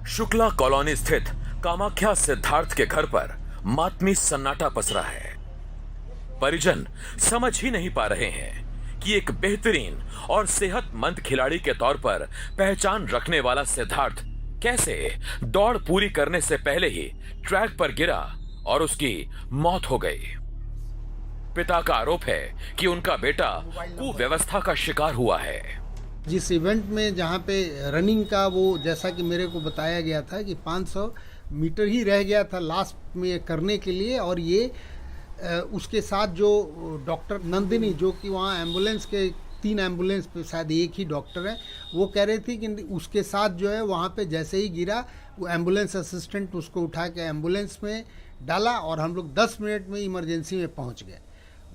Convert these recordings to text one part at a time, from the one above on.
Shukla colony स्थित कामाख्या सिद्धार्थ के घर पर मातमी सन्नाटा पसरा है। परिजन समझ ही नहीं पा रहे हैं कि एक बेहतरीन और सेहतमंद खिलाड़ी के तौर पर पहचान रखने वाला सिद्धार्थ कैसे दौड़ पूरी करने से पहले ही ट्रैक पर गिरा और उसकी मौत हो गई। पिता का आरोप है कि उनका बेटा कुव्यवस्था का शिकार हुआ है। जिस इवेंट में जहाँ पे रनिंग का वो जैसा कि मेरे को बताया गया था कि 500 मीटर ही रह गया था लास्ट में करने के लिए, और ये उसके साथ जो डॉक्टर नंदिनी जो कि वहाँ एम्बुलेंस के 3 एम्बुलेंस पे शायद एक ही डॉक्टर है, वो कह रहे थे कि उसके साथ जो है वहाँ पे जैसे ही गिरा वो एम्बुलेंस असिस्टेंट उसको उठा के एम्बुलेंस में डाला और हम लोग 10 मिनट में इमरजेंसी में पहुँच गए।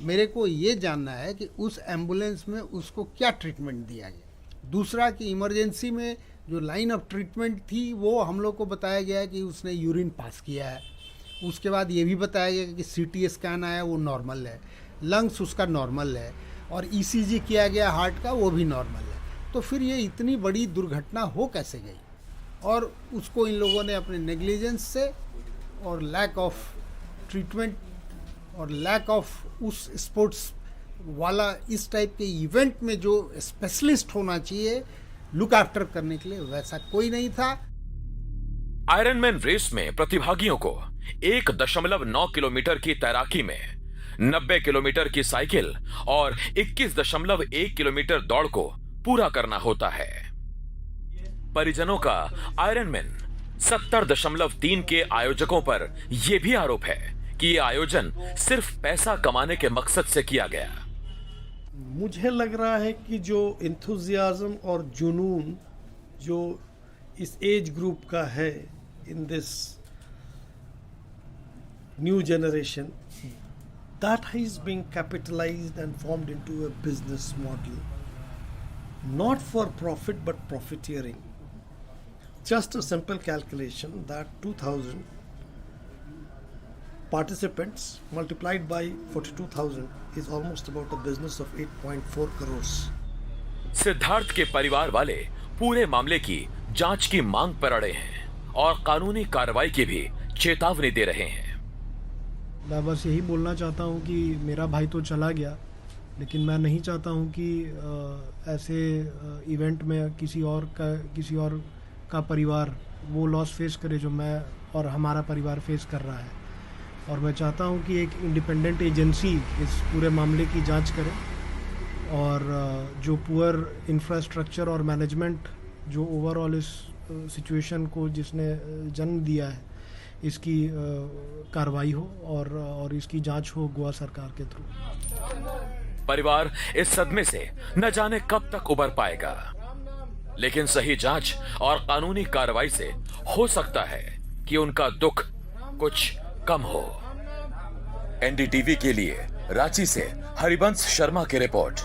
मेरे को ये जानना है कि उस एम्बुलेंस में उसको क्या ट्रीटमेंट दिया गया। दूसरा कि इमरजेंसी में जो लाइन ऑफ ट्रीटमेंट थी वो हम लोग को बताया गया कि उसने यूरिन पास किया है। उसके बाद ये भी बताया गया कि सीटी स्कैन आया वो नॉर्मल है, लंग्स उसका नॉर्मल है, और ईसीजी किया गया हार्ट का वो भी नॉर्मल है। तो फिर ये इतनी बड़ी दुर्घटना हो कैसे गई? और उसको इन लोगों ने अपने नेग्लिजेंस से और लैक ऑफ ट्रीटमेंट और लैक ऑफ उस स्पोर्ट्स वाला इस टाइप के इवेंट में जो स्पेशलिस्ट होना चाहिए लुक आफ्टर करने के लिए, वैसा कोई नहीं था। आयरनमैन रेस में प्रतिभागियों को 1.9 किलोमीटर की तैराकी में 90 किलोमीटर की साइकिल और 21.1 किलोमीटर दौड़ को पूरा करना होता है। परिजनों का आयरनमैन 70.3 के आयोजकों पर यह भी आरोप है कि यह आयोजन सिर्फ पैसा कमाने के मकसद से किया गया। मुझे लग रहा है कि जो इंथुजियाज्म और जुनून जो इस एज ग्रुप का है in this new generation, that is being capitalized and formed into a business model, not for profit but profiteering. Just a simple calculation that 2000 participants multiplied by 42,000 is almost about a business of 8.4 crores. Siddharth के परिवार वाले पूरे मामले की जांच की मांग पर अड़े हैं और कानूनी कार्रवाई की भी चेतावनी दे रहे हैं। मैं बस यही बोलना चाहता हूँ कि मेरा भाई तो चला गया, लेकिन मैं नहीं चाहता हूँ कि ऐसे इवेंट में किसी और का परिवार वो लॉस फेस करे जो मैं और हमारा परिवार फेस कर रहा है। और मैं चाहता हूँ कि एक इंडिपेंडेंट एजेंसी इस पूरे मामले की जांच करे और जो पुअर इंफ्रास्ट्रक्चर और मैनेजमेंट जो ओवरऑल इस सिचुएशन को जिसने जन्म दिया है इसकी कार्रवाई हो और इसकी जांच हो गोवा सरकार के थ्रू। परिवार इस सदमे से न जाने कब तक उबर पाएगा, लेकिन सही जांच और कानूनी कार्रवाई से हो सकता है कि उनका दुख कुछ कम हो। एनडीटीवी के लिए रांची से हरिवंश शर्मा की रिपोर्ट।